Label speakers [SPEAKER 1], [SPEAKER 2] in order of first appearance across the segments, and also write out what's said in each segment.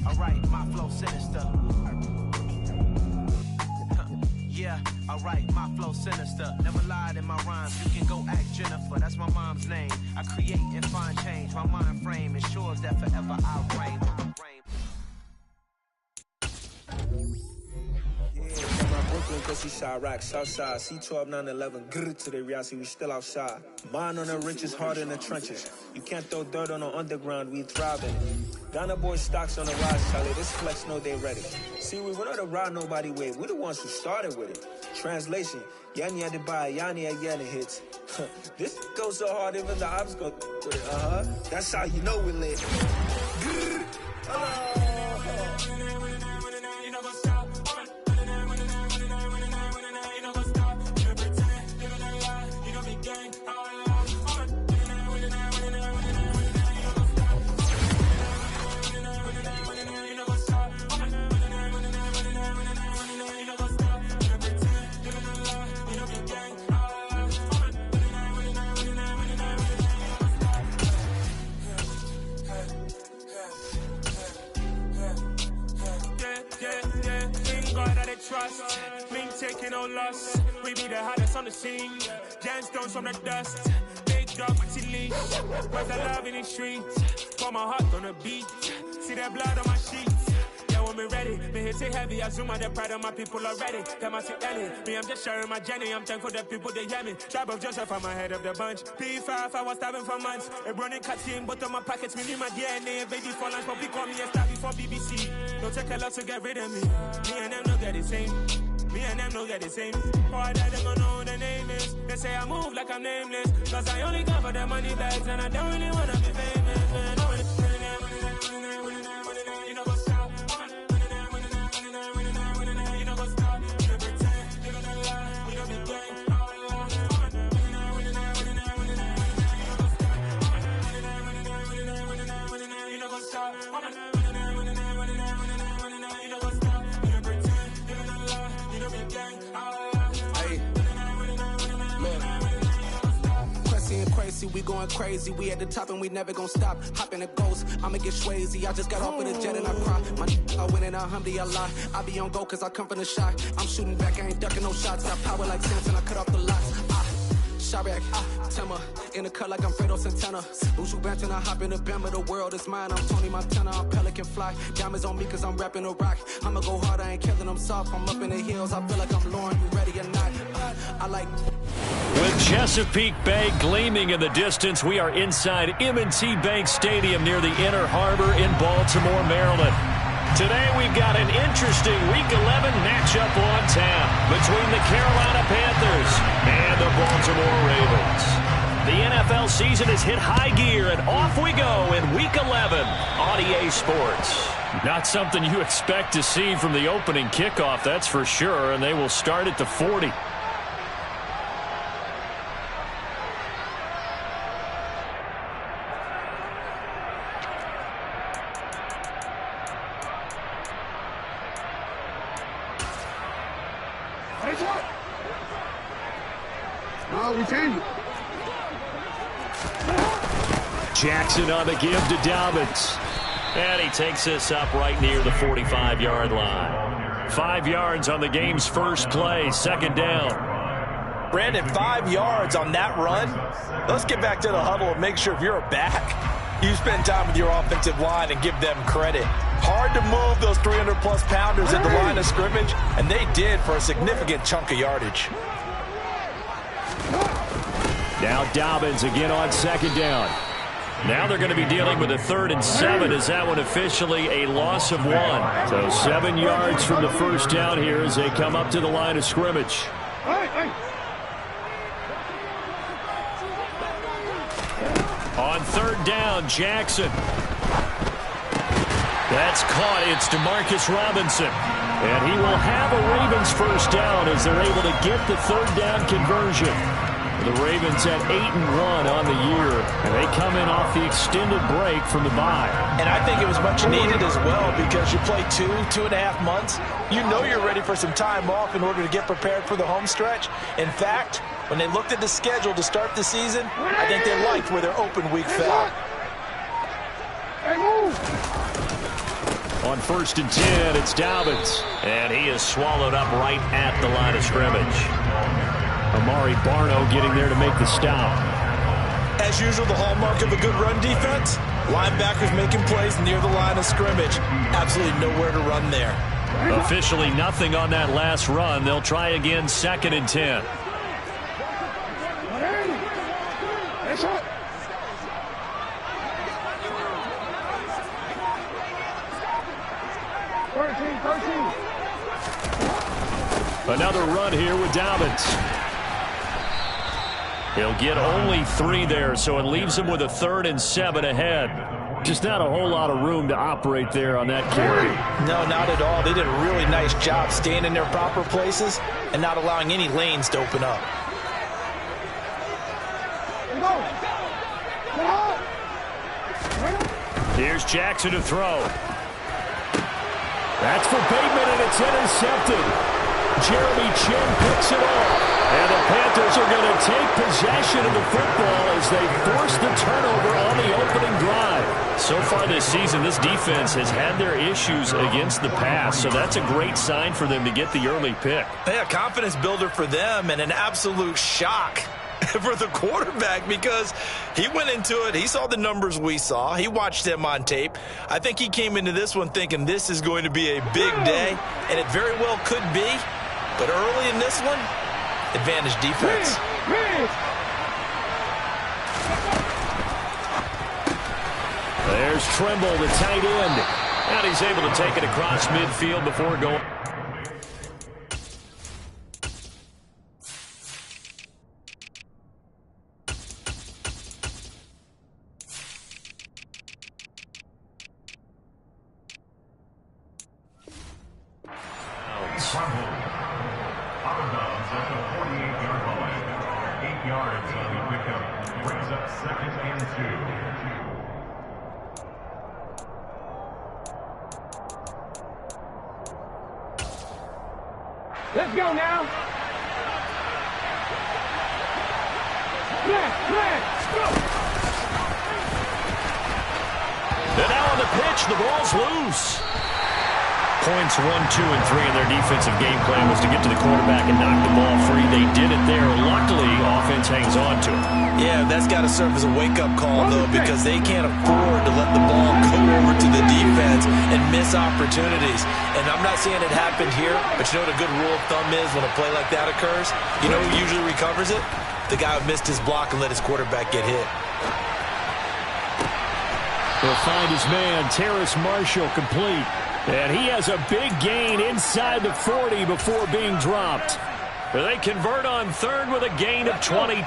[SPEAKER 1] Alright, my flow sinister. Yeah, alright, my flow sinister. Never lied in my rhymes. You can go ask Jennifer, that's my mom's name. I create and find change. My mind frame ensures that forever I'll reign.
[SPEAKER 2] Brooklyn, cause he shot rock, Southside, C12, 911, grrr to the reality, we still outside. Mine on the riches, hard in the trenches. You can't throw dirt on the underground, we thriving. Ghana boy stocks on the rise, Charlie, this flex know they ready. See, we went on to ride nobody way, we the ones who started with it. Translation, Yanni had to buy, Yanni again hits. This goes so hard, even the ops go with it, That's how you know we lit. Grrr,
[SPEAKER 3] trust, me taking no loss. We be the hottest on the scene. Gemstones from the dust. Big dog with your leash. Where's the love in the streets? Pour my heart on the beat. See that blood on my sheets. Yeah, when we ready, me hit it heavy. I zoom out the pride of my people already. Them I see Ellie. Me, I'm just sharing my journey. I'm thankful that people they hear me. Tribe of Joseph, I'm ahead of the bunch. P5, I was starving for months. A running cut team, but on my pockets, me need my DNA. Baby for lunch, but we call me a star before BBC. Don't take a lot to get rid of me. Me and them don't get the same. Me and them don't get the same. Boy, that they gon' know who the name is. They say I move like I'm nameless. Cause I only come for the money bags and I don't really wanna be famous, man. You know what's up? You know what's up? You don't pretend, you don't lie, you don't be gang. You know what's up?
[SPEAKER 4] We going crazy, we at the top and we never gonna stop. Hop in a ghost, I'ma get swayzy. I just got off with a jet and I cry. My I win in alhamdulillah. I be on go cause I come from the shot. I'm shooting back, I ain't ducking no shots. Got power like Samson, I cut off the lots. Shabak, Timmer, in the cut like I'm Fredo Santana. Buju Banton, I hop in the Bama, the world is mine. I'm Tony Montana, I'm Pelican Fly. Diamonds on me cause I'm rapping a rock. I'ma go hard, I ain't killing them soft. I'm up in the hills, I feel like I'm Lauren, you ready or not? I like...
[SPEAKER 5] With Chesapeake Bay gleaming in the distance, we are inside M&T Bank Stadium near the Inner Harbor in Baltimore, Maryland. Today we've got an interesting Week 11 matchup on tap between the Carolina Panthers and the Baltimore Ravens. The NFL season has hit high gear, and off we go in Week 11 on EA Sports. Not something you expect to see from the opening kickoff, that's for sure, and they will start at the 40. Jackson on the give to Dobbins. And he takes this up right near the 45-yard line. 5 yards on the game's first play, second down.
[SPEAKER 6] Brandon, 5 yards on that run. Let's get back to the huddle and make sure if you're a back, you spend time with your offensive line and give them credit. Hard to move those 300-plus pounders at the line of scrimmage, and they did for a significant chunk of yardage.
[SPEAKER 5] Now Dobbins again on second down. Now they're going to be dealing with a 3rd and 7. Is that one officially a loss of 1? So 7 yards from the first down here as they come up to the line of scrimmage. On 3rd down, Jackson. That's caught. It's Demarcus Robinson. And he will have a Ravens first down as they're able to get the 3rd down conversion. The Ravens at 8-1 on the year, and they come in off the extended break from the bye.
[SPEAKER 6] And I think it was much needed as well because you play 2.5 months. You know you're ready for some time off in order to get prepared for the home stretch. In fact, when they looked at the schedule to start the season, I think they liked where their open week fell.
[SPEAKER 5] On 1st and 10, it's Dobbins. And he is swallowed up right at the line of scrimmage. Amari Barno getting there to make the stop.
[SPEAKER 6] As usual, the hallmark of a good run defense, linebackers making plays near the line of scrimmage. Absolutely nowhere to run there.
[SPEAKER 5] Officially nothing on that last run. They'll try again 2nd and 10. Another run here with Dobbins. He'll get only 3 there, so it leaves him with a 3rd and 7 ahead. Just not a whole lot of room to operate there on that carry.
[SPEAKER 6] No, not at all. They did a really nice job staying in their proper places and not allowing any lanes to open up.
[SPEAKER 5] Here's Jackson to throw. That's for Bateman, and it's intercepted. Jeremy Chin picks it off. And the Panthers are going to take possession of the football as they force the turnover on the opening drive. So far this season, this defense has had their issues against the pass, so that's a great sign for them to get the early pick.
[SPEAKER 6] Yeah, confidence builder for them and an absolute shock for the quarterback because he went into it. He saw the numbers we saw. He watched them on tape. I think he came into this one thinking this is going to be a big day, and it very well could be. But early in this one, advantage defense.
[SPEAKER 5] There's Trimble, the tight end. And he's able to take it across midfield before going.
[SPEAKER 7] Let's go now.
[SPEAKER 5] And now on the pitch, the ball's loose. Points 1, 2, and 3 in their defensive game plan was to get to the quarterback and knock the ball free. They did it there. Luckily, offense hangs on to it.
[SPEAKER 6] Yeah, that's got to serve as a wake-up call, though, because they can't afford to let the ball go over to the defense and miss opportunities. And I'm not saying it happened here, but you know what a good rule of thumb is when a play like that occurs? You know who usually recovers it? The guy who missed his block and let his quarterback get hit.
[SPEAKER 5] He'll find his man, Terrace Marshall, complete. And he has a big gain inside the 40 before being dropped. They convert on 3rd with a gain of 22.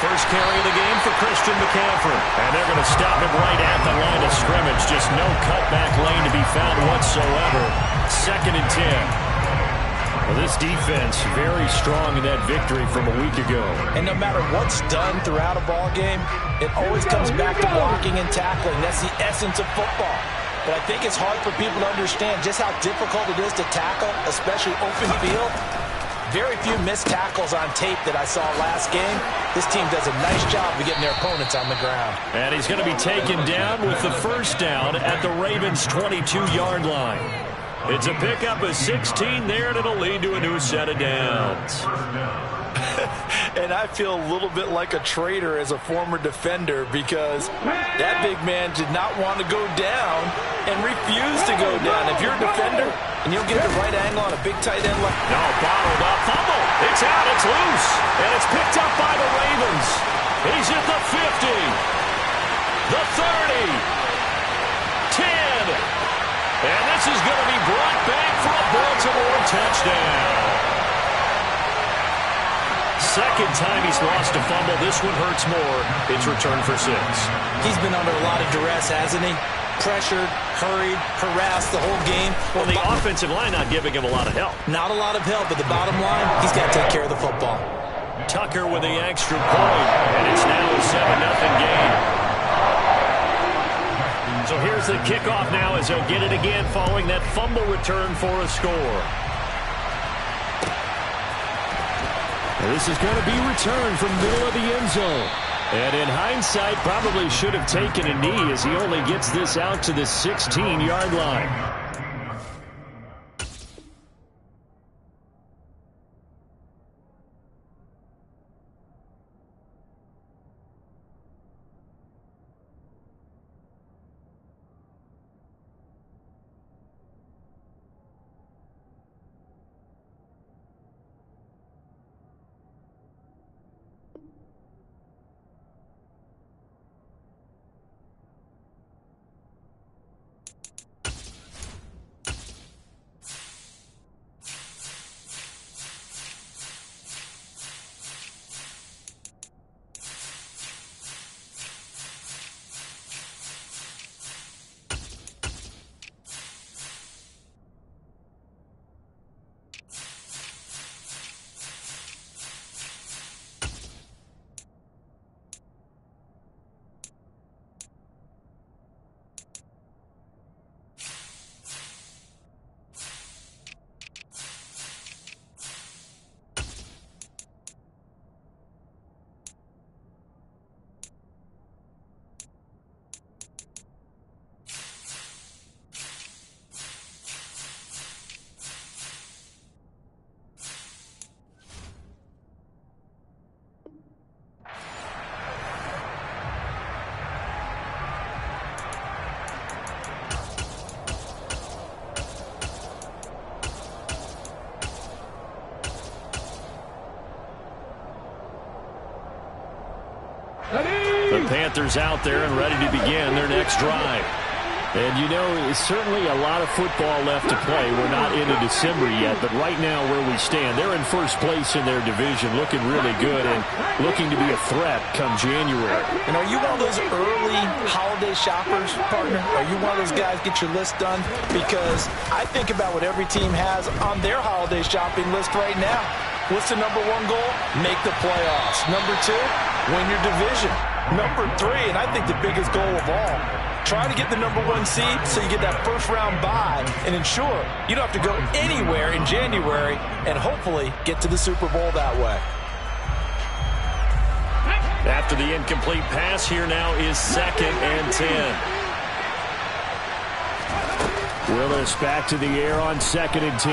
[SPEAKER 5] First carry of the game for Christian McCaffrey. And they're going to stop him right at the line of scrimmage. Just no cutback lane to be found whatsoever. 2nd and 10. Well, this defense very strong in that victory from a week ago.
[SPEAKER 6] And no matter what's done throughout a ball game, it always comes back to blocking and tackling. That's the essence of football. But I think it's hard for people to understand just how difficult it is to tackle, especially open field. Very few missed tackles on tape that I saw last game. This team does a nice job of getting their opponents on the ground.
[SPEAKER 5] And he's going to be taken down with the first down at the Ravens' 22-yard line. It's a pickup of 16 there, and it'll lead to a new set of downs.
[SPEAKER 6] And I feel a little bit like a traitor as a former defender because that big man did not want to go down and refused to go down. If you're a defender and you don't get the right angle on a big tight end like...
[SPEAKER 5] No, bottled up, fumble. It's out, it's loose, and it's picked up by the Ravens. He's at the 50, the 30, 10. And this is going to be brought back for a Baltimore touchdown. Second time he's lost a fumble. This one hurts more. It's returned for 6.
[SPEAKER 6] He's been under a lot of duress, hasn't he? Pressured, hurried, harassed the whole game.
[SPEAKER 5] Well, the offensive line not giving him a lot of help.
[SPEAKER 6] Not a lot of help, but the bottom line, he's got to take care of the football.
[SPEAKER 5] Tucker with the extra point, and it's now a 7-0 game. So here's the kickoff now as he'll get it again following that fumble return for a score. This is going to be returned from middle of the end zone. And in hindsight, probably should have taken a knee as he only gets this out to the 16-yard line. The Panthers out there and ready to begin their next drive. And, you know, it's certainly a lot of football left to play. We're not into December yet, but right now where we stand, they're in first place in their division, looking really good and looking to be a threat come January.
[SPEAKER 6] And are you one of those early holiday shoppers, partner? Are you one of those guys get your list done? Because I think about what every team has on their holiday shopping list right now. What's the number one goal? Make the playoffs. Number two, win your division. Number three, and I think the biggest goal of all, try to get the number one seed so you get that first-round bye and ensure you don't have to go anywhere in January and hopefully get to the Super Bowl that way.
[SPEAKER 5] After the incomplete pass, here now is 2nd and 10. Willis back to the air on 2nd and 10.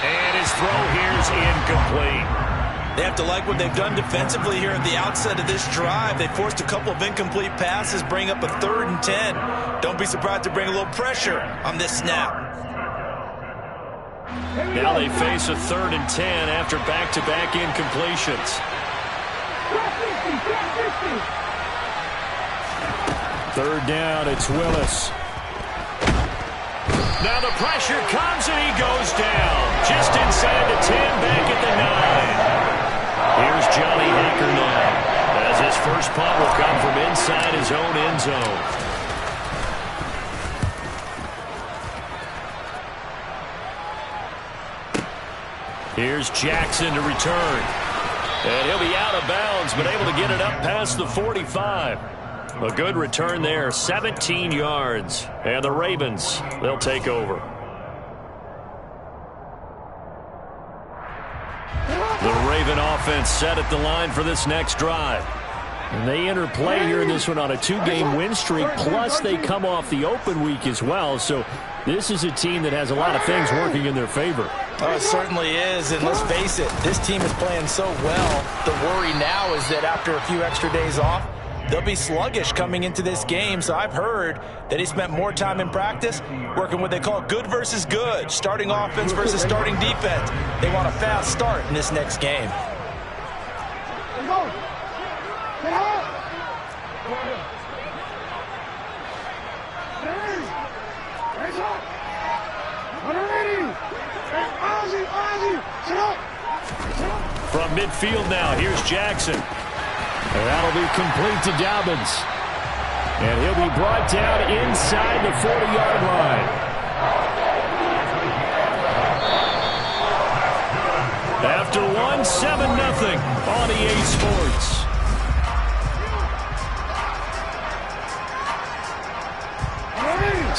[SPEAKER 5] And his throw here is incomplete.
[SPEAKER 6] They have to like what they've done defensively here at the outset of this drive. They forced a couple of incomplete passes, bring up a 3rd and 10. Don't be surprised to bring a little pressure on this snap.
[SPEAKER 5] Now they face a 3rd and 10 after back-to-back incompletions. 3rd down, it's Willis. Now the pressure comes and he goes down. Just inside the 10, back at the 9. Here's Johnny Haker now, as his first punt will come from inside his own end zone. Here's Jackson to return. And he'll be out of bounds, but able to get it up past the 45. A good return there, 17 yards. And the Ravens, they'll take over. The Raven offense set at the line for this next drive. And they enter play here in this one on a 2-game win streak, plus they come off the open week as well. So this is a team that has a lot of things working in their favor.
[SPEAKER 6] Oh, it certainly is, and let's face it, this team is playing so well. The worry now is that after a few extra days off, they'll be sluggish coming into this game. So I've heard that he spent more time in practice working what they call good versus good, starting offense versus starting defense. They want a fast start in this next game.
[SPEAKER 5] From midfield now, here's Jackson. And that'll be complete to Dobbins. And he'll be brought down inside the 40-yard line. After one, 7-0 on EA Sports.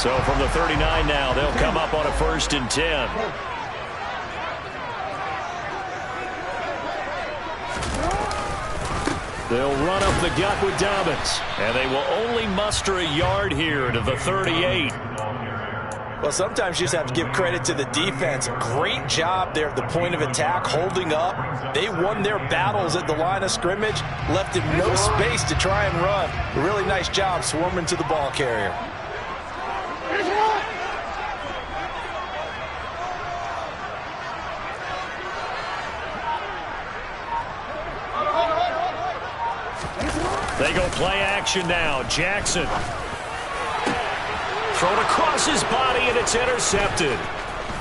[SPEAKER 5] So from the 39 now, they'll come up on a 1st and 10. They'll run up the gut with Dobbins. And they will only muster a yard here to the 38.
[SPEAKER 6] Well, sometimes you just have to give credit to the defense. Great job there at the point of attack, holding up. They won their battles at the line of scrimmage, left him no space to try and run. A really nice job swarming to the ball carrier.
[SPEAKER 5] They go play action now. Jackson. Thrown across his body, and it's intercepted.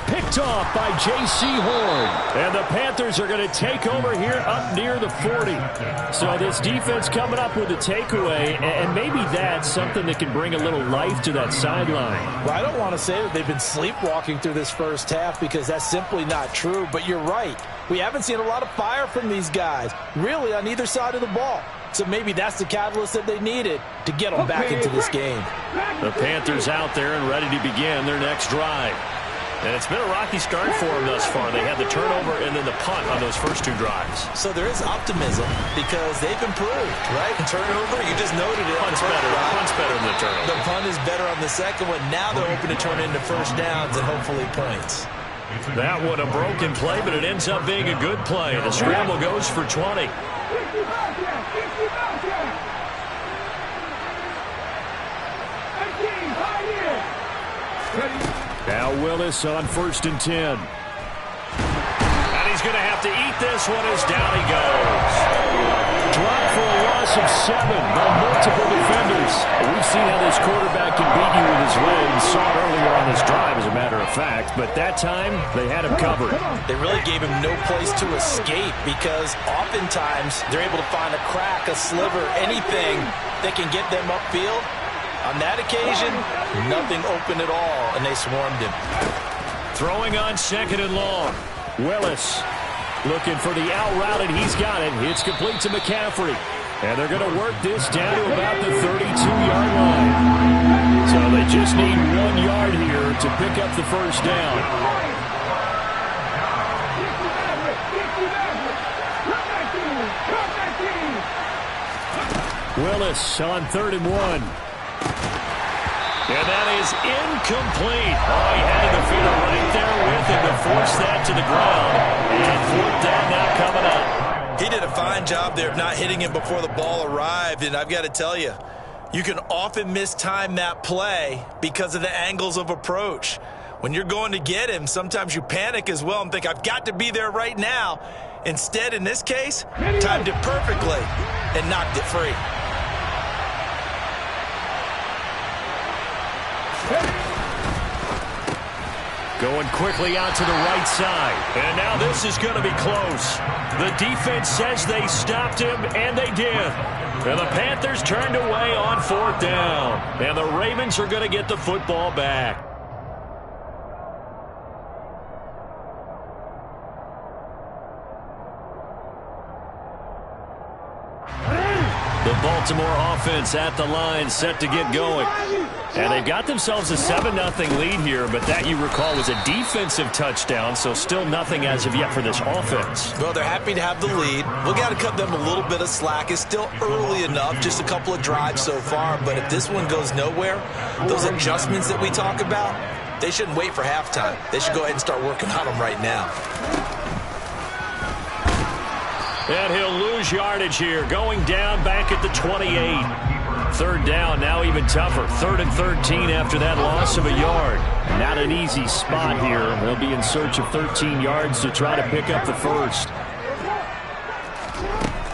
[SPEAKER 5] Picked off by J.C. Horn. And the Panthers are going to take over here up near the 40. So this defense coming up with a takeaway, and maybe that's something that can bring a little life to that sideline.
[SPEAKER 6] Well, I don't want to say that they've been sleepwalking through this first half because that's simply not true, but you're right. We haven't seen a lot of fire from these guys, really on either side of the ball. So maybe that's the catalyst that they needed to get them back into this game.
[SPEAKER 5] The Panthers out there and ready to begin their next drive. And it's been a rocky start for them thus far. They had the turnover and then the punt on those first two drives.
[SPEAKER 6] So there is optimism because they've improved, right? Turnover, you just noted it.
[SPEAKER 5] Punt's better than the turnover.
[SPEAKER 6] The punt is better on the second one. Now they're hoping to turn into first downs and hopefully points.
[SPEAKER 5] That one a broken play, but it ends up being a good play. The scramble goes for 20. Now Willis on 1st and 10. And he's going to have to eat this one as down he goes. Dropped for a loss of 7 by multiple defenders. We've seen how this quarterback can beat you with his legs. Saw it earlier on this drive, as a matter of fact. But that time, they had him covered.
[SPEAKER 6] They really gave him no place to escape because oftentimes they're able to find a crack, a sliver, anything that can get them upfield. On that occasion, nothing open at all, and they swarmed him.
[SPEAKER 5] Throwing on 2nd and long. Willis looking for the out route, and he's got it. It's complete to McCaffrey. And they're going to work this down to about the 32-yard line. So they just need 1 yard here to pick up the first down. Willis on 3rd and 1. And that is incomplete. Oh, he had a defender right there with him to force that to the ground. And 4th down now coming up.
[SPEAKER 6] He did a fine job there of not hitting him before the ball arrived. And I've got to tell you, you can often mistime that play because of the angles of approach. When you're going to get him, sometimes you panic as well and think, I've got to be there right now. Instead, in this case, timed it perfectly and knocked it free.
[SPEAKER 5] Going quickly out to the right side. And now this is going to be close. The defense says they stopped him, and they did. And the Panthers turned away on 4th down. And the Ravens are going to get the football back. The Baltimore offense at the line, set to get going. And they've got themselves a 7-0 lead here, but that, you recall, was a defensive touchdown, so still nothing as of yet for this offense.
[SPEAKER 6] Well, they're happy to have the lead. We've got to cut them a little bit of slack. It's still early enough, just a couple of drives so far, but if this one goes nowhere, those adjustments that we talk about, they shouldn't wait for halftime. They should go ahead and start working on them right now.
[SPEAKER 5] And he'll lose yardage here, going down back at the 28. 3rd down, now even tougher. 3rd and 13 after that loss of a yard. Not an easy spot here. They'll be in search of 13 yards to try to pick up the first.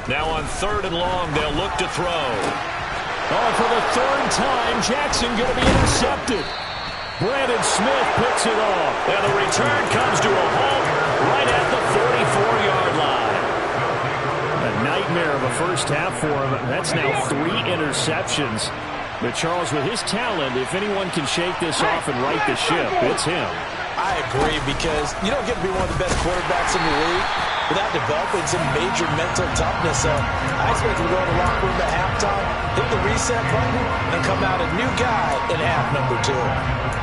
[SPEAKER 5] Now on 3rd and long, they'll look to throw. Oh, for the 3rd time, Jackson going to be intercepted. Brandon Smith picks it off. And the return comes to a halt right at the 44-yard line. A nightmare of a first half for him. That's now 3 interceptions. But Charles, with his talent, if anyone can shake this off and right the ship, it's him.
[SPEAKER 6] I agree, because you don't get to be one of the best quarterbacks in the league without developing some major mental toughness. So I expect him to go in the locker room at halftime, hit the reset button, and come out a new guy in half number 2.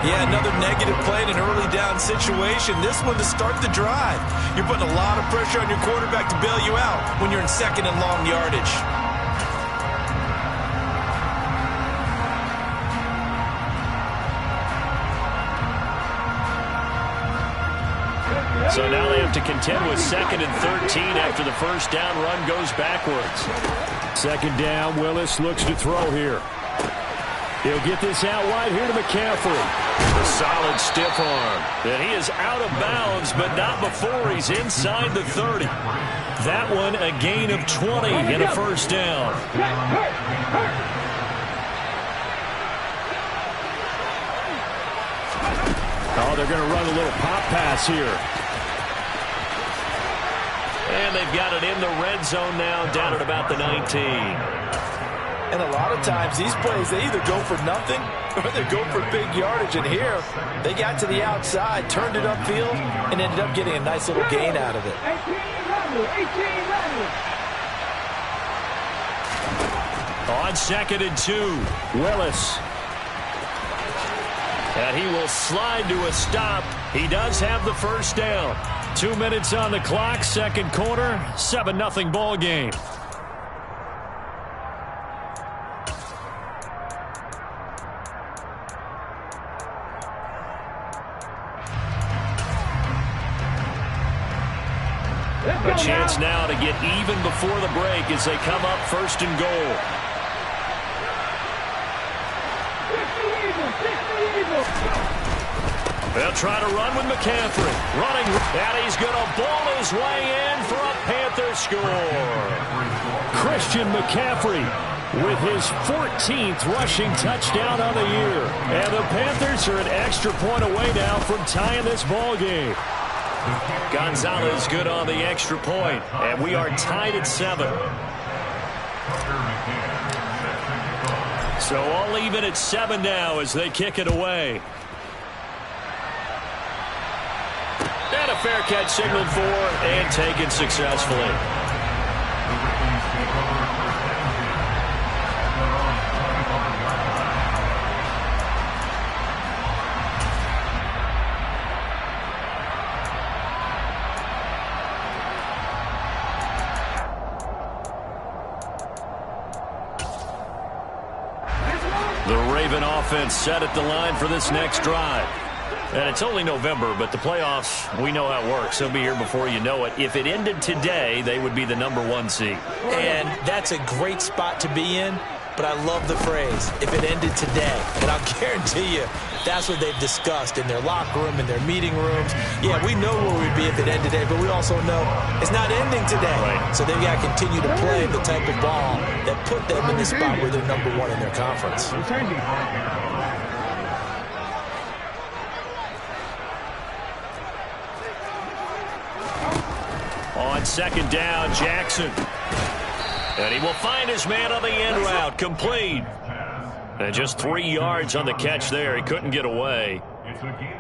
[SPEAKER 6] Yeah, another negative play in an early down situation. This one to start the drive. You're putting a lot of pressure on your quarterback to bail you out when you're in 2nd and long yardage.
[SPEAKER 5] So now they have to contend with 2nd and 13 after the first down run goes backwards.
[SPEAKER 8] 2nd down, Willis looks to throw here. He'll get this out wide here to McCaffrey.
[SPEAKER 5] A solid stiff arm. And he is out of bounds, but not before he's inside the 30. That one a gain of 20 and a first down.
[SPEAKER 8] Oh, they're going to run a little pop pass here.
[SPEAKER 5] And they've got it in the red zone now, down at about the 19.
[SPEAKER 6] And a lot of times these plays, they either go for nothing or they go for big yardage. And here, they got to the outside, turned it upfield, and ended up getting a nice little gain out of it.
[SPEAKER 5] On 2nd and 2, Willis. And he will slide to a stop. He does have the first down. 2 minutes on the clock, 2nd quarter, 7-0 ball game. A chance now to get even before the break as they come up 1st and goal. They'll try to run with McCaffrey. Running, and he's going to ball his way in for a Panther score.
[SPEAKER 8] Christian McCaffrey with his 14th rushing touchdown on the year. And the Panthers are an extra point away now from tying this ball game.
[SPEAKER 5] Gonzalez good on the extra point, and we are tied at 7. So all even at 7 now as they kick it away. And a fair catch signaled for and taken successfully. Offense set at the line for this next drive. And it's only November, but the playoffs, we know how it works. They'll be here before you know it. If it ended today, they would be the #1 seed.
[SPEAKER 6] And that's a great spot to be in, but I love the phrase, if it ended today. And I'll guarantee you, that's what they've discussed in their locker room, in their meeting rooms. Yeah, we know where we'd be if it ended today, but we also know it's not ending today.
[SPEAKER 5] Right.
[SPEAKER 6] So they've got to continue to play the type of ball that put them in the spot where they're #1 in their conference.
[SPEAKER 5] On 2nd down, Jackson. And he will find his man on the end route, complete. And just 3 yards on the catch there. He couldn't get away.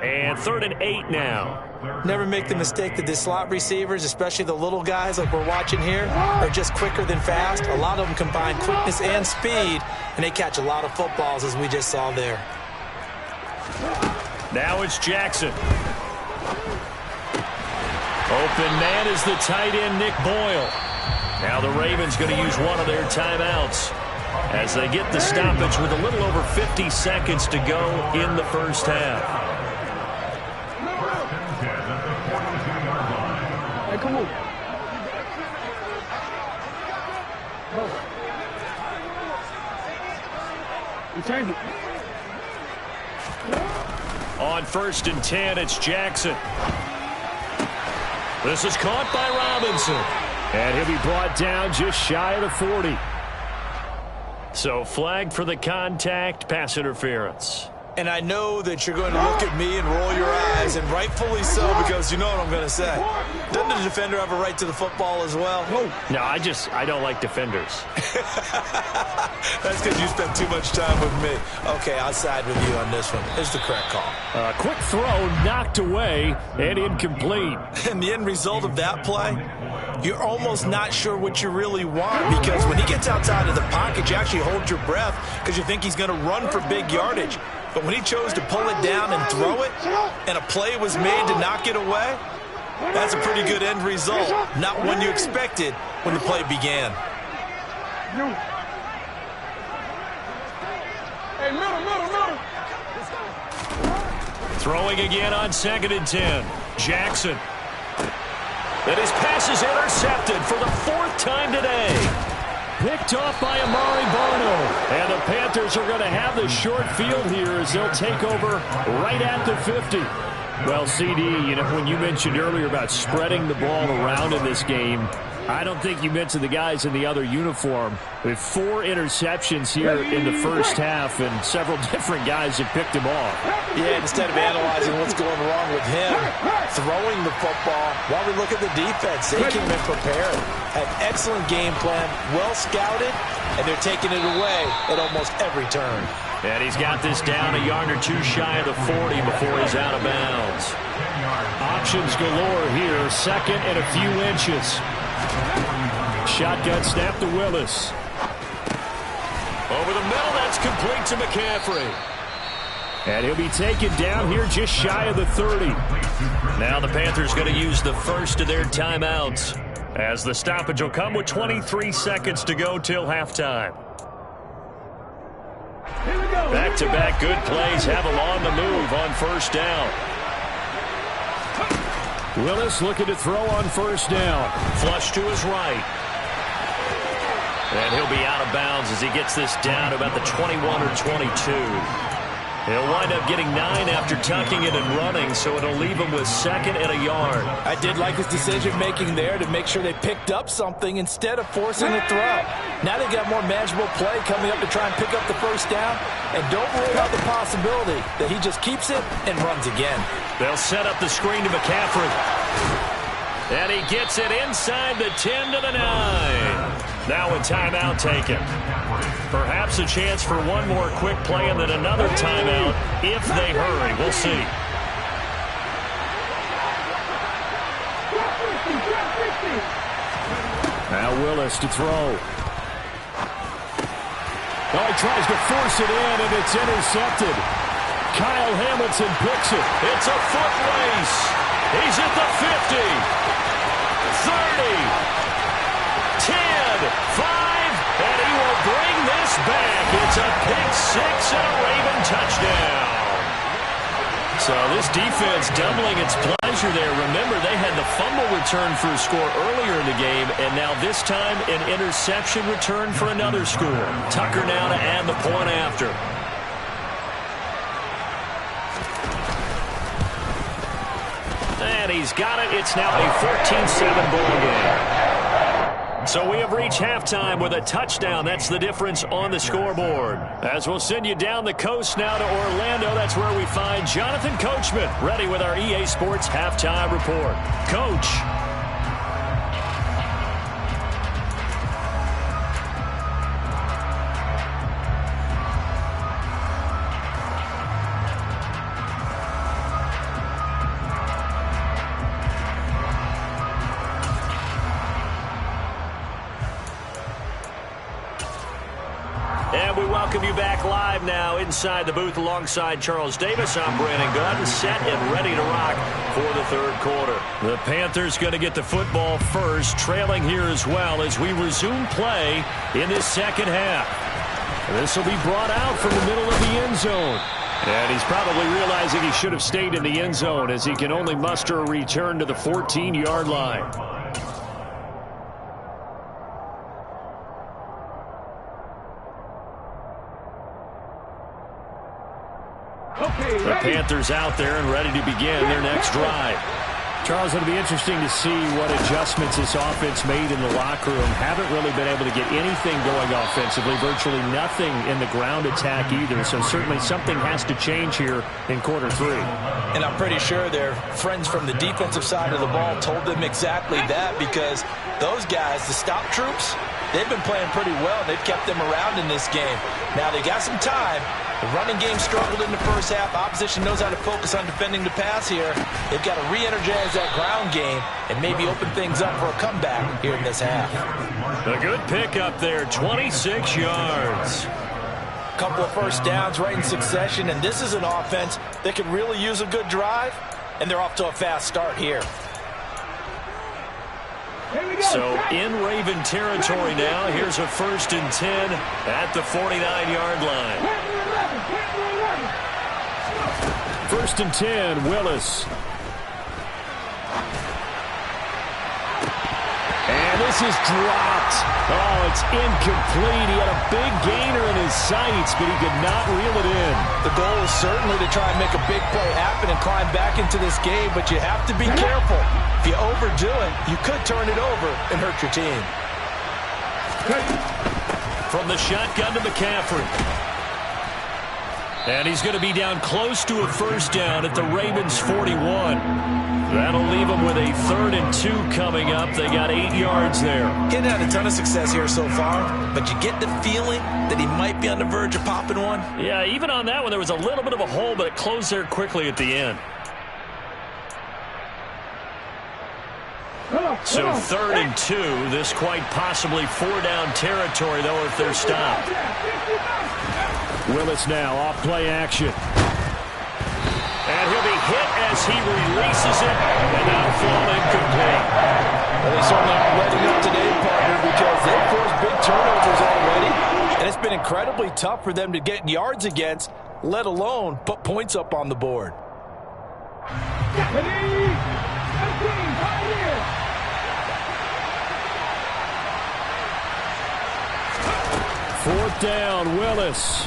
[SPEAKER 5] And 3rd and 8 now.
[SPEAKER 6] Never make the mistake that the slot receivers, especially the little guys like we're watching here, are just quicker than fast. A lot of them combine quickness and speed, and they catch a lot of footballs, as we just saw there.
[SPEAKER 5] Now it's Jackson. Open man is the tight end, Nick Boyle. Now the Ravens going to use one of their timeouts as they get the stoppage with a little over 50 seconds to go in the first half.
[SPEAKER 7] Hey, come on. You change it.
[SPEAKER 5] On 1st and 10, it's Jackson. This is caught by Robinson.
[SPEAKER 8] And he'll be brought down just shy of the 40.
[SPEAKER 5] So flagged for the contact, pass interference.
[SPEAKER 6] And I know that you're going to look at me and roll your eyes, and rightfully so, because you know what I'm going to say. Doesn't the defender have a right to the football as well?
[SPEAKER 5] No, I don't like defenders.
[SPEAKER 6] That's because you spent too much time with me. Okay, I'll side with you on this one. It's the correct call.
[SPEAKER 8] Quick throw knocked away and incomplete.
[SPEAKER 6] And the end result of that play, you're almost not sure what you really want, because when he gets outside of the pocket, you actually hold your breath because you think he's going to run for big yardage. But when he chose to pull it down and throw it, and a play was made to knock it away, that's a pretty good end result. Not one you expected when the play began.
[SPEAKER 7] Hey, middle.
[SPEAKER 5] Throwing again on 2nd and 10. Jackson. And his pass is intercepted for the 4th time today. Picked off by Amari Barno. And the Panthers are going to have the short field here as they'll take over right at the 50. Well, CD, when you mentioned earlier about spreading the ball around in this game, I don't think you mentioned the guys in the other uniform. With 4 interceptions here in the first half, and several different guys have picked him off.
[SPEAKER 6] Yeah, instead of analyzing what's going wrong with him, throwing the football, while we look at the defense, they came in prepared. Had excellent game plan, well scouted, and they're taking it away at almost every turn.
[SPEAKER 5] And he's got this down a yard or 2 shy of the 40 before he's out of bounds. Options galore here, 2nd and a few inches. Shotgun snap to Willis. Over the middle, that's complete to McCaffrey. And he'll be taken down here just shy of the 30. Now the Panthers going to use the first of their timeouts, as the stoppage will come with 23 seconds to go till halftime. Back-to-back good plays have him on the move on first down. Willis looking to throw on first down. Flush to his right. And he'll be out of bounds as he gets this down to about the 21 or 22. He'll wind up getting 9 after tucking it and running, so it'll leave him with 2nd and a yard.
[SPEAKER 6] I did like his decision-making there to make sure they picked up something instead of forcing the throw. Now they got more manageable play coming up to try and pick up the first down, and don't rule out the possibility that he just keeps it and runs again.
[SPEAKER 5] They'll set up the screen to McCaffrey. And he gets it inside the 10 to the 9. Now a timeout taken. Perhaps a chance for one more quick play and then another timeout if they hurry. We'll see. Now Willis to throw. Oh, he tries to force it in, and it's intercepted. Kyle Hamilton picks it. It's a foot race. He's at the 50, 30, 10, 5, and he will bring this back. It's a pick 6 and a Raven touchdown. So this defense doubling its pleasure there. Remember, they had the fumble return for a score earlier in the game, and now this time an interception return for another score. Tucker now to add the point after. And he's got it. It's now a 14-7 ball game. So we have reached halftime with a touchdown. That's the difference on the scoreboard. As we'll send you down the coast now to Orlando, that's where we find Jonathan Coachman, ready with our EA Sports Halftime Report. Coach. And we welcome you back live now inside the booth alongside Charles Davis. I'm Brandon Gunn, set and ready to rock for the third quarter. The Panthers going to get the football first, trailing here as well as we resume play in this second half. This will be brought out from the middle of the end zone. And he's probably realizing he should have stayed in the end zone as he can only muster a return to the 14-yard line. The Panthers out there and ready to begin their next drive. Charles, it'll be interesting to see what adjustments this offense made in the locker room. Haven't really been able to get anything going offensively, virtually nothing in the ground attack either. So certainly something has to change here in quarter 3.
[SPEAKER 6] And I'm pretty sure their friends from the defensive side of the ball told them exactly that, because those guys, the stop troops, they've been playing pretty well. They've kept them around in this game. Now they got some time. The running game struggled in the first half. Opposition knows how to focus on defending the pass here. They've got to re-energize that ground game and maybe open things up for a comeback here in this half.
[SPEAKER 5] A good pick up there, 26 yards.
[SPEAKER 6] Couple of first downs right in succession, and this is an offense that could really use a good drive, and they're off to a fast start here.
[SPEAKER 5] So in Raven territory now, here's a 1st and 10 at the 49-yard line. 1st and 10, Willis.
[SPEAKER 8] And this is dropped. Oh, it's incomplete. He had a big gainer in his sights, but he could not reel it in.
[SPEAKER 6] The goal is certainly to try and make a big play happen and climb back into this game, but you have to be careful. If you overdo it, you could turn it over and hurt your team.
[SPEAKER 8] From the shotgun to McCaffrey. And he's going to be down close to a first down at the Ravens' 41. That'll leave them with a 3rd and 2 coming up. They got 8 yards there.
[SPEAKER 6] Getting had a ton of success here so far, but you get the feeling that he might be on the verge of popping one.
[SPEAKER 8] Yeah, even on that one, there was a little bit of a hole, but it closed there quickly at the end. So 3rd and 2, this quite possibly 4-down territory, though, if they're stopped. Willis now off play action. And he'll be hit as he releases it, and now fall incomplete.
[SPEAKER 6] Well, they certainly aren't letting up today, partner, because they've forced big turnovers already, and it's been incredibly tough for them to get yards against, let alone put points up on the board.
[SPEAKER 8] 4th down, Willis.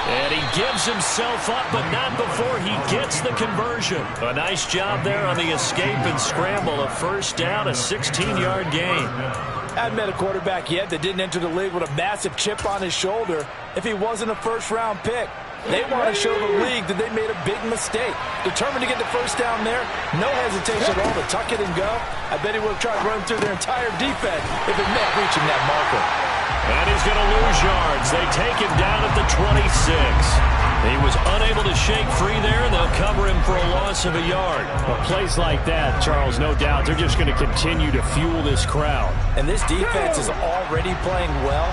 [SPEAKER 8] And he gives himself up, but not before he gets the conversion. A nice job there on the escape and scramble. A first down, a 16-yard gain.
[SPEAKER 6] I haven't met a quarterback yet that didn't enter the league with a massive chip on his shoulder if he wasn't a first-round pick. They want to show the league that they made a big mistake. Determined to get the first down there, no hesitation at all to tuck it and go. I bet he would have tried to run through their entire defense if it meant reaching that marker.
[SPEAKER 8] And he's going to lose yards. They take him down at the 26. He was unable to shake free there, and they'll cover him for a loss of a yard. Well, plays like that, Charles, no doubt, they're just going to continue to fuel this crowd.
[SPEAKER 6] And this defense is already playing well,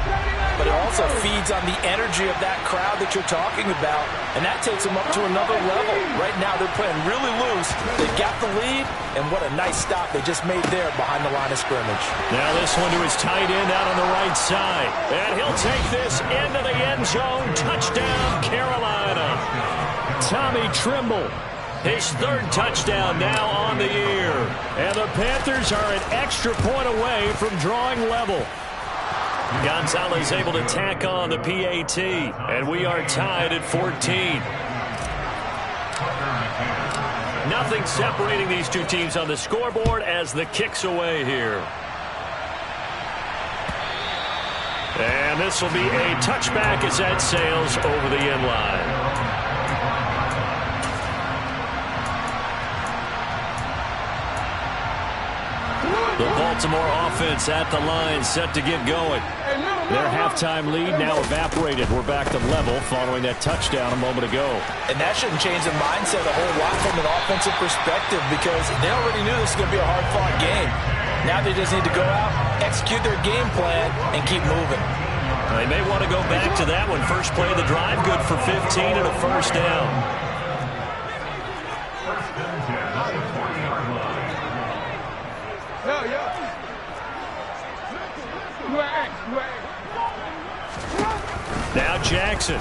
[SPEAKER 6] but it also feeds on the energy of that crowd that you're talking about, and that takes them up to another level. Right now, they're playing really loose. They've got the lead, and what a nice stop they just made there behind the line of scrimmage.
[SPEAKER 8] Now this one to his tight end out on the right side, and he'll take this into the end zone. Touchdown, Carolina. Tommy Trimble, his 3rd touchdown now on the year. And the Panthers are an extra point away from drawing level. Gonzalez able to tack on the PAT, and we are tied at 14. Nothing separating these two teams on the scoreboard as the kick's away here. And this will be a touchback as that sails over the end line. The Baltimore offense at the line, set to get going. Their halftime lead now evaporated. We're back to level following that touchdown a moment ago.
[SPEAKER 6] And that shouldn't change the mindset a whole lot from an offensive perspective, because they already knew this was going to be a hard-fought game. Now they just need to go out, execute their game plan, and keep moving.
[SPEAKER 8] They may want to go back to that one. First play of the drive, good for 15 and a first down. Now Jackson.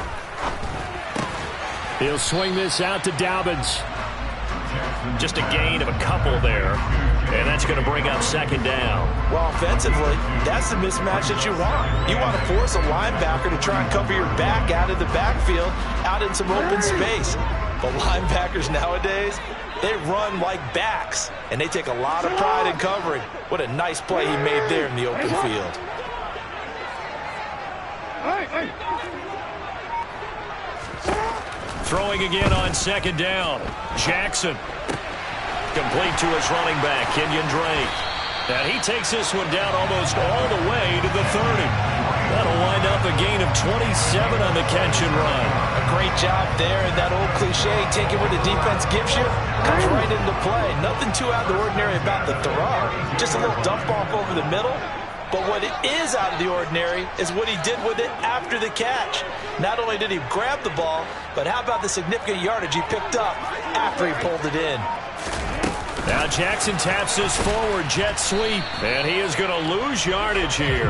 [SPEAKER 8] He'll swing this out to Dobbins. Just a gain of a couple there. And that's going to bring up 2nd down.
[SPEAKER 6] Well, offensively, that's the mismatch that you want. You want to force a linebacker to try and cover your back out of the backfield, out in some open space. But linebackers nowadays, they run like backs, and they take a lot of pride in covering. What a nice play he made there in the open field.
[SPEAKER 8] Throwing again on 2nd down. Jackson. Complete to his running back, Kenyon Drake. And he takes this one down almost all the way to the 30. That'll wind up a gain of 27 on the catch and run.
[SPEAKER 6] A great job there, and that old cliche, take it where the defense gives you, comes right into play. Nothing too out of the ordinary about the throw. Just a little dump off over the middle. But what it is out of the ordinary is what he did with it after the catch. Not only did he grab the ball, but how about the significant yardage he picked up after he pulled it in.
[SPEAKER 8] Now Jackson taps this forward jet sweep, and he is going to lose yardage here.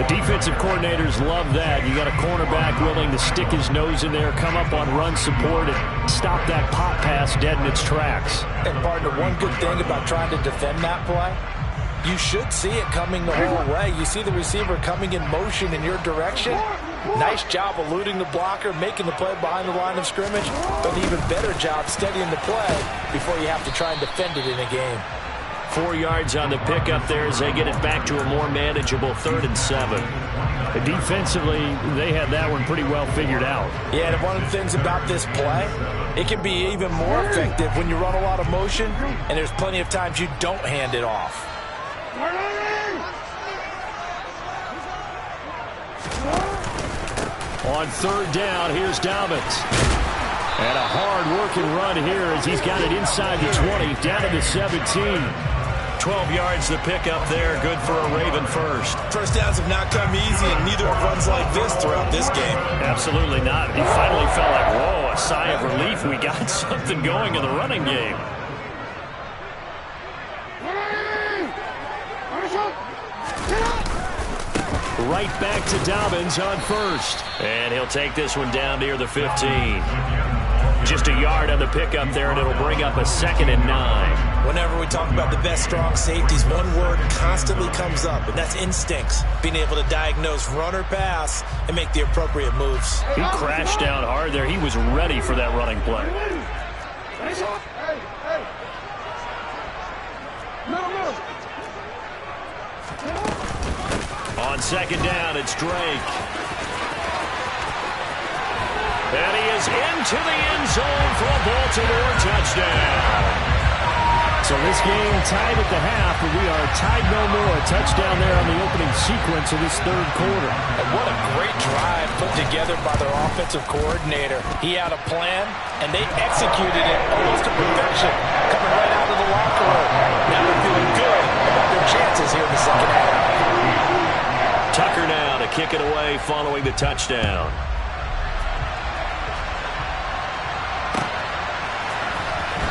[SPEAKER 8] The defensive coordinators love that. You got a cornerback willing to stick his nose in there, come up on run support, and stop that pop pass dead in its tracks.
[SPEAKER 6] And partner, one good thing about trying to defend that play, you should see it coming the whole way. You see the receiver coming in motion in your direction. Nice job eluding the blocker, making the play behind the line of scrimmage, but an even better job steadying the play before you have to try and defend it in a game.
[SPEAKER 8] 4 yards on the pickup there as they get it back to a more manageable 3rd and 7. Defensively, they had that one pretty well figured out.
[SPEAKER 6] Yeah, and one of the things about this play, it can be even more effective when you run a lot of motion, and there's plenty of times you don't hand it off.
[SPEAKER 8] On 3rd down, here's Dobbins. And a hard-working run here as he's got it inside the 20, down to the 17. 12 yards the pickup there, good for a Raven first.
[SPEAKER 6] First downs have not come easy, and neither have runs like this throughout this game.
[SPEAKER 8] Absolutely not. He finally felt like, whoa, a sigh of relief. We got something going in the running game. Right back to Dobbins on 1st. And he'll take this one down near the 15. Just a yard on the pickup there, and it'll bring up a 2nd and 9.
[SPEAKER 6] Whenever we talk about the best strong safeties, one word constantly comes up, and that's instincts. Being able to diagnose run or pass and make the appropriate moves.
[SPEAKER 8] He crashed down hard there. He was ready for that running play. On 2nd down, it's Drake. And he is into the end zone for a Baltimore touchdown. So this game tied at the half, but we are tied no more. A touchdown there on the opening sequence of this 3rd quarter.
[SPEAKER 6] And what a great drive put together by their offensive coordinator. He had a plan, and they executed it almost to perfection, coming right out of the locker room. Now they're feeling good about their chances here in the 2nd half.
[SPEAKER 8] Tucker now to kick it away following the touchdown.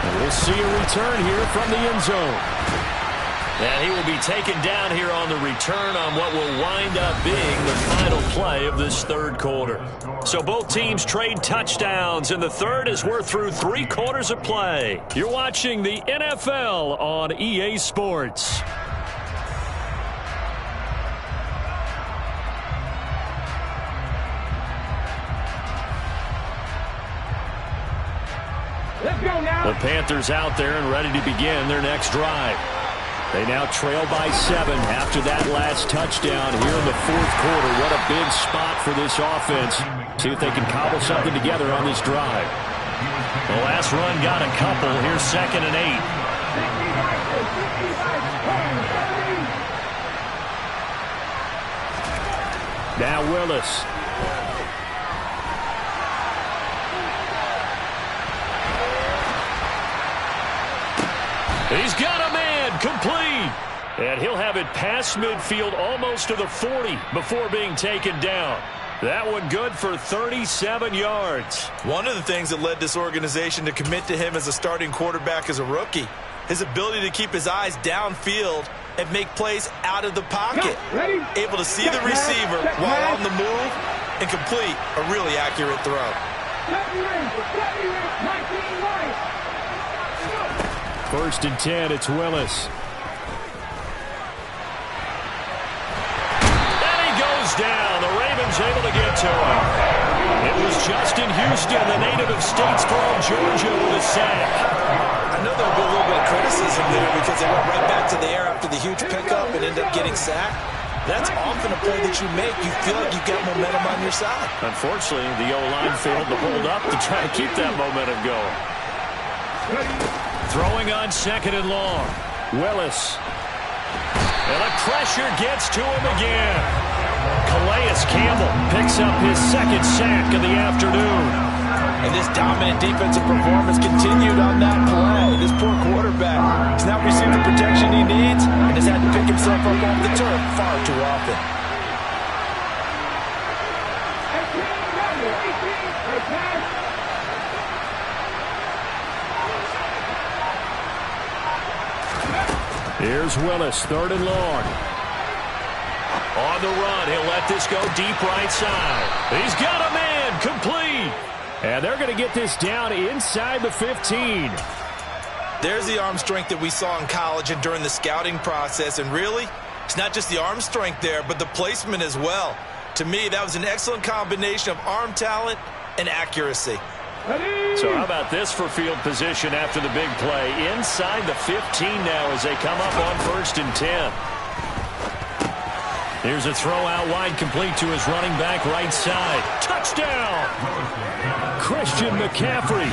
[SPEAKER 8] And we'll see a return here from the end zone. And he will be taken down here on the return on what will wind up being the final play of this 3rd quarter. So both teams trade touchdowns, and the 3rd as we're through 3 quarters of play. You're watching the NFL on EA Sports. The Panthers out there and ready to begin their next drive. They now trail by 7 after that last touchdown here in the 4th quarter. What a big spot for this offense. See if they can cobble something together on this drive. The last run got a couple. Here's 2nd and 8. Now Willis. He's got a man, complete. And he'll have it past midfield almost to the 40 before being taken down. That one good for 37 yards.
[SPEAKER 6] One of the things that led this organization to commit to him as a starting quarterback as a rookie, his ability to keep his eyes downfield and make plays out of the pocket. Able to see the receiver while on the move and complete a really accurate throw.
[SPEAKER 8] 1st and 10, it's Willis. And he goes down. The Ravens able to get to him. It was Justin Houston, the native of Statesboro, Georgia, with a sack.
[SPEAKER 6] I know there'll be a little bit of criticism there because they went right back to the air after the huge pickup and ended up getting sacked. That's often a play that you make. You feel like you've got momentum on your side.
[SPEAKER 8] Unfortunately, the O-line failed to hold up to try to keep that momentum going. Throwing on 2nd and long. Willis. And the pressure gets to him again. Calais Campbell picks up his 2nd sack of the afternoon.
[SPEAKER 6] And this dominant defensive performance continued on that play. This poor quarterback has not received the protection he needs and has had to pick himself up off the turf far too often.
[SPEAKER 8] Here's Willis, 3rd and long. On the run, he'll let this go deep right side. He's got a man, complete. And they're going to get this down inside the 15.
[SPEAKER 6] There's the arm strength that we saw in college and during the scouting process. And really, it's not just the arm strength there, but the placement as well. To me, that was an excellent combination of arm talent and accuracy.
[SPEAKER 8] So how about this for field position after the big play? Inside the 15 now as they come up on 1st and 10. Here's a throw out wide, complete to his running back right side. Touchdown! Christian McCaffrey.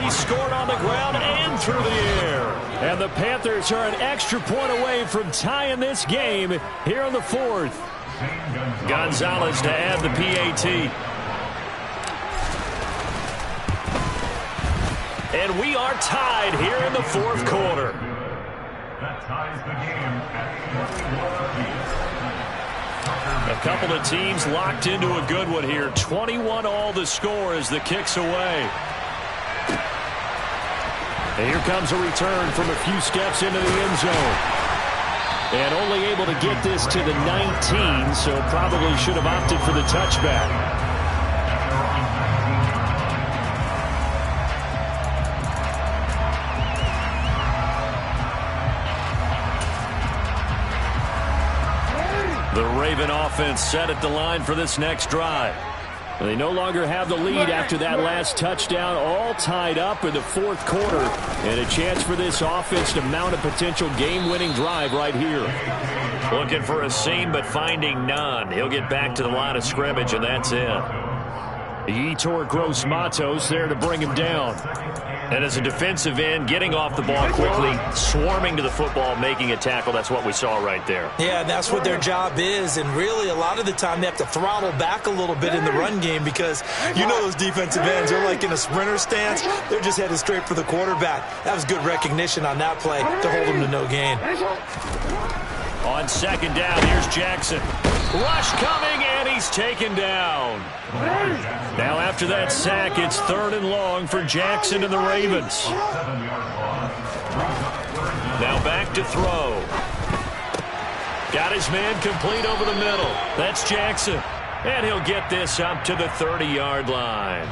[SPEAKER 8] He scored on the ground and through the air. And the Panthers are an extra point away from tying this game here in the 4th. Gonzalez to add the PAT. And we are tied here in the 4th quarter.
[SPEAKER 9] That ties the game at 21 apiece.
[SPEAKER 8] A couple of teams locked into a good one here. 21 all the score as the kick's away. And here comes a return from a few steps into the end zone. And only able to get this to the 19, so probably should have opted for the touchback. The Raven offense set at the line for this next drive. They no longer have the lead after that last touchdown, all tied up in the 4th quarter. And a chance for this offense to mount a potential game-winning drive right here. Looking for a seam, but finding none. He'll get back to the line of scrimmage, and that's it. Yetur Gross-Matos there to bring him down. And as a defensive end, getting off the ball quickly, swarming to the football, making a tackle. That's what we saw right there.
[SPEAKER 6] Yeah, and that's what their job is. And really, a lot of the time, they have to throttle back a little bit in the run game because you know those defensive ends, they're like in a sprinter stance. They're just headed straight for the quarterback. That was good recognition on that play to hold them to no gain.
[SPEAKER 8] On 2nd down, here's Jackson. Rush coming, and he's taken down. Now after that sack, it's 3rd and long for Jackson and the Ravens. Now back to throw. Got his man complete over the middle. That's Jackson. And he'll get this up to the 30-yard line.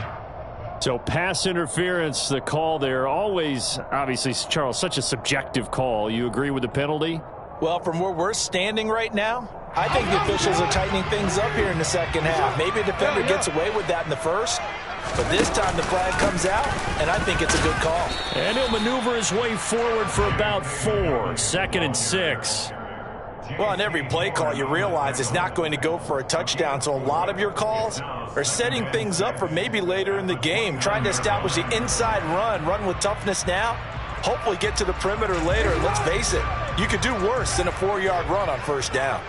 [SPEAKER 8] So pass interference, the call there. Always, obviously, Charles, such a subjective call. You agree with the penalty?
[SPEAKER 6] Well, from where we're standing right now, I think the officials are tightening things up here in the 2nd half. Maybe a defender gets away with that in the 1st, but this time the flag comes out, and I think it's a good call.
[SPEAKER 8] And he'll maneuver his way forward for about 4, 2nd and 6.
[SPEAKER 6] Well, on every play call, you realize it's not going to go for a touchdown, so a lot of your calls are setting things up for maybe later in the game, trying to establish the inside run with toughness now, hopefully get to the perimeter later. And let's face it, you could do worse than a 4-yard run on 1st down.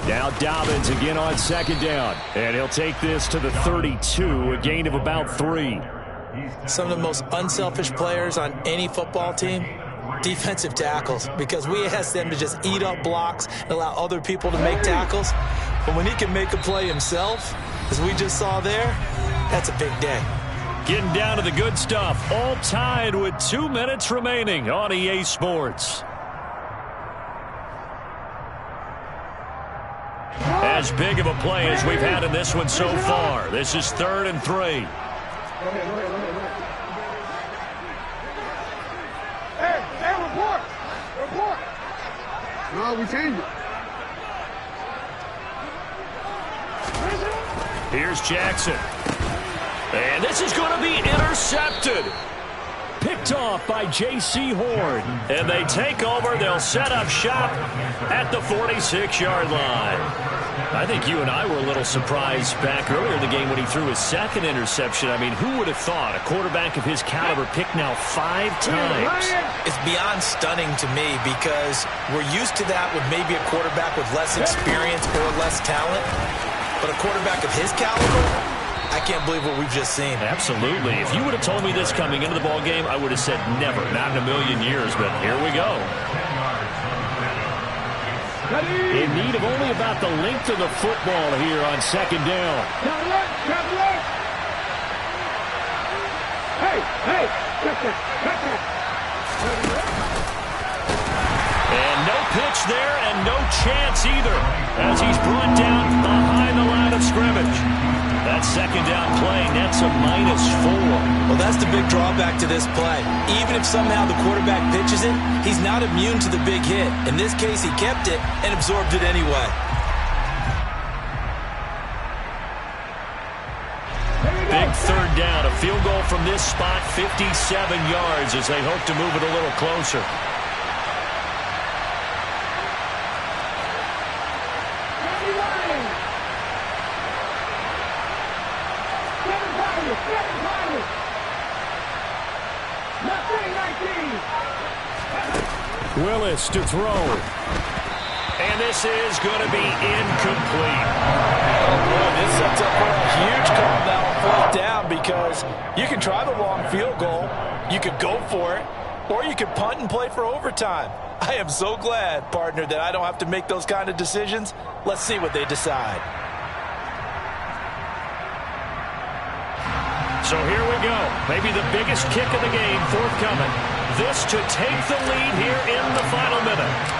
[SPEAKER 8] Now Dobbins again on 2nd down. And he'll take this to the 32, a gain of about 3.
[SPEAKER 6] Some of the most unselfish players on any football team, defensive tackles, because we ask them to just eat up blocks and allow other people to make tackles. But when he can make a play himself, as we just saw there, that's a big day.
[SPEAKER 8] Getting down to the good stuff, all tied with 2 minutes remaining on EA Sports. As big of a play as we've had in this one so far. This is 3rd and 3.
[SPEAKER 7] Hey, report. No, we changed it.
[SPEAKER 8] Here's Jackson. And this is going to be intercepted. Picked off by J.C. Horn. And they take over. They'll set up shop at the 46-yard line. I think you and I were a little surprised back earlier in the game when he threw his 2nd interception. I mean, who would have thought a quarterback of his caliber picked now 5 times?
[SPEAKER 6] It's beyond stunning to me because we're used to that with maybe a quarterback with less experience or less talent. But a quarterback of his caliber, I can't believe what we've just seen.
[SPEAKER 8] Absolutely. If you would have told me this coming into the ball game, I would have said never, not in a million years, but here we go. In need of only about the length of the football here on 2nd down.
[SPEAKER 7] Hey!
[SPEAKER 8] And no pitch there and no chance either as he's brought down behind the line of scrimmage. That second down play nets a -4.
[SPEAKER 6] Well, that's the big drawback to this play. Even if somehow the quarterback pitches it, he's not immune to the big hit. In this case, he kept it and absorbed it anyway.
[SPEAKER 8] Big third down. A field goal from this spot, 57 yards as they hope to move it a little closer. Willis to throw. And this is going to be incomplete.
[SPEAKER 6] Oh, boy, this sets up for a huge call now on fourth down because you can try the long field goal, you could go for it, or you could punt and play for overtime. I am so glad, partner, that I don't have to make those kind of decisions. Let's see what they decide.
[SPEAKER 8] So here we go. Maybe the biggest kick of the game forthcoming. This to take the lead here in the final minute.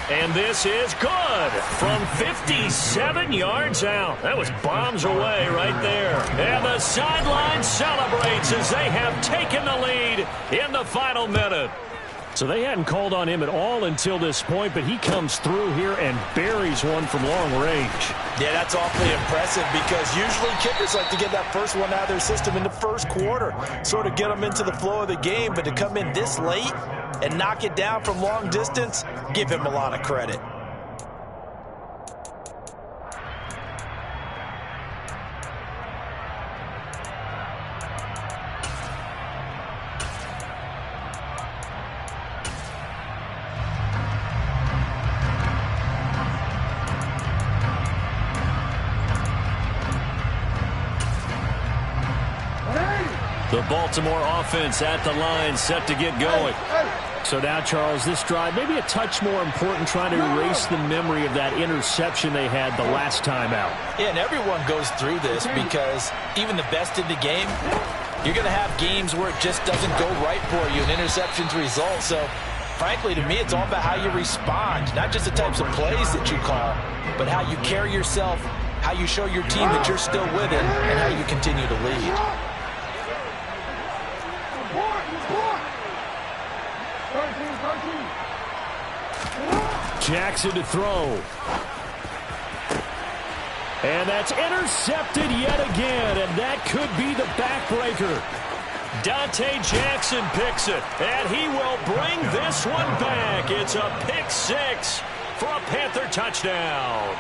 [SPEAKER 8] And this is good from 57 yards out. That was bombs away right there. And the sideline celebrates as they have taken the lead in the final minute. So they hadn't called on him at all until this point, but he comes through here and buries one from long range.
[SPEAKER 6] Yeah, that's awfully impressive because usually kickers like to get that first one out of their system in the first quarter, sort of get them into the flow of the game, but to come in this late and knock it down from long distance, give him a lot of credit.
[SPEAKER 8] The Baltimore offense at the line, set to get going. So now, Charles, this drive maybe a touch more important, trying to erase the memory of that interception they had the last time out.
[SPEAKER 6] Yeah, and everyone goes through this because even the best in the game, you're going to have games where it just doesn't go right for you, and interceptions result. So, frankly, to me, it's all about how you respond, not just the types of plays that you call, but how you carry yourself, how you show your team that you're still with it, and how you continue to lead.
[SPEAKER 8] Jackson to throw. And that's intercepted yet again, and that could be the backbreaker. Dante Jackson picks it, and he will bring this one back. It's a pick six for a Panther touchdown.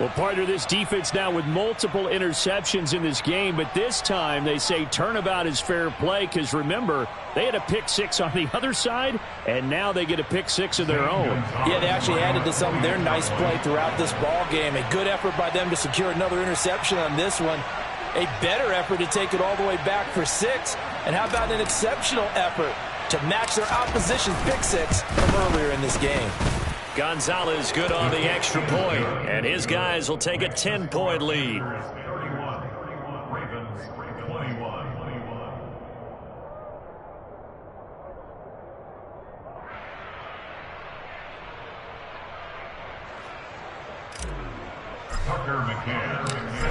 [SPEAKER 8] Well, partner, this defense now with multiple interceptions in this game, but this time they say turnabout is fair play because, remember, they had a pick six on the other side, and now they get a pick six of their own.
[SPEAKER 6] Yeah, they actually added to some of their nice play throughout this ball game. A good effort by them to secure another interception on this one. A better effort to take it all the way back for six. And how about an exceptional effort to match their opposition's pick six from earlier in this game?
[SPEAKER 8] Gonzalez good on the extra point, and his guys will take a 10-point lead.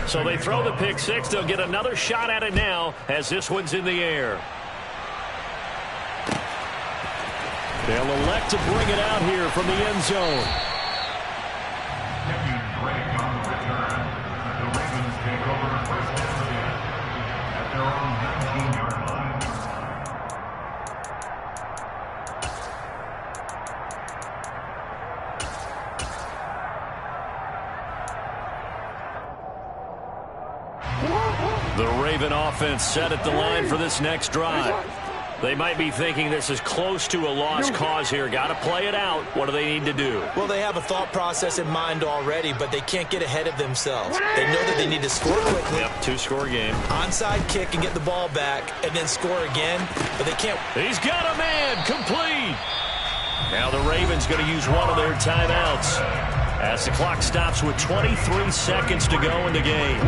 [SPEAKER 8] So they throw the pick six. They'll get another shot at it now as this one's in the air. They'll elect to bring it out here from the end zone.
[SPEAKER 9] The Ravens take over first and 10 at their own 19-yard line.
[SPEAKER 8] The Raven offense set at the line for this next drive. They might be thinking this is close to a lost cause here. Got to play it out. What do they need to do?
[SPEAKER 6] Well, they have a thought process in mind already, but they can't get ahead of themselves. They know that they need to score quickly.
[SPEAKER 8] Yep, two-score game.
[SPEAKER 6] Onside kick and get the ball back and then score again, but they can't.
[SPEAKER 8] He's got a man. Complete. Now the Ravens going to use one of their timeouts.
[SPEAKER 5] as the clock stops with 23 seconds to go in the game.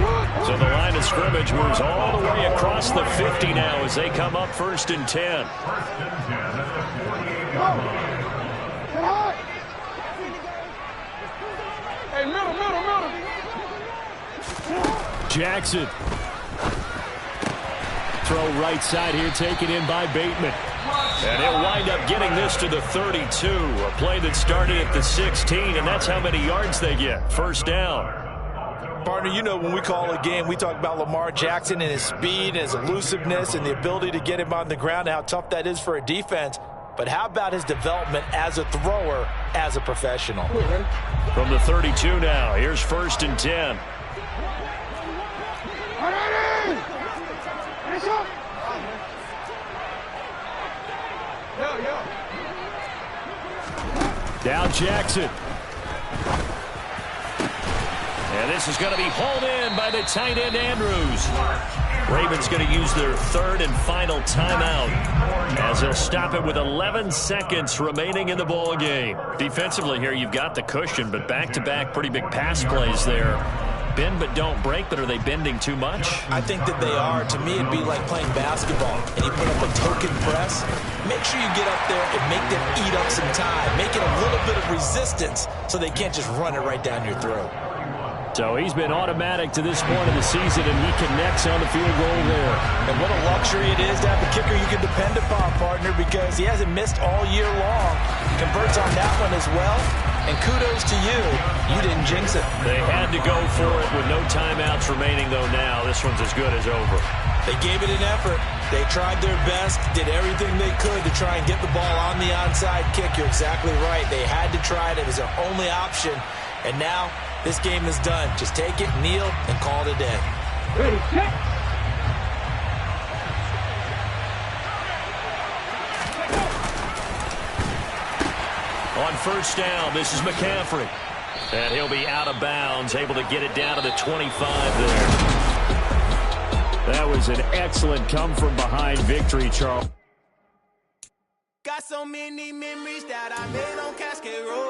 [SPEAKER 5] So the line of scrimmage moves all the way across the 50 now as they come up 1st and 10.
[SPEAKER 7] Hey, middle.
[SPEAKER 5] Jackson. Throw right side here, taken in by Bateman. And he'll wind up getting this to the 32. A play that started at the 16, and that's how many yards they get. 1st down.
[SPEAKER 6] Partner, you know when we call a game, we talk about Lamar Jackson and his speed and his elusiveness and the ability to get him on the ground and how tough that is for a defense. But how about his development as a thrower, as a professional?
[SPEAKER 5] From the 32 now, here's 1st and 10. Down Jackson. And this is going to be hauled in by the tight end Andrews. Ravens going to use their 3rd and final timeout as they'll stop it with 11 seconds remaining in the ball game. Defensively here, you've got the cushion, but back-to-back pretty big pass plays there. Bend but don't break, but are they bending too much?
[SPEAKER 6] I think that they are. To me, it'd be like playing basketball, and you put up a token press. Make sure you get up there and make them eat up some time. Make it a little bit of resistance so they can't just run it right down your throat.
[SPEAKER 5] So he's been automatic to this point of the season, and he connects on the field goal there.
[SPEAKER 6] And what a luxury it is to have a kicker you can depend upon, partner, because he hasn't missed all year long. Converts on that one as well. And kudos to you. You didn't jinx it.
[SPEAKER 5] They had to go for it with no timeouts remaining, though, now. This one's as good as over.
[SPEAKER 6] They gave it an effort. They tried their best, did everything they could to try and get the ball on the onside kick. You're exactly right. They had to try it. It was their only option. And now this game is done. Just take it, kneel, and call it a day.
[SPEAKER 7] Ready, check.
[SPEAKER 5] On 1st down, this is McCaffrey. And he'll be out of bounds, able to get it down to the 25 there. That was an excellent come-from-behind victory, Charles.
[SPEAKER 1] Got so many memories that I made on Cascade Road.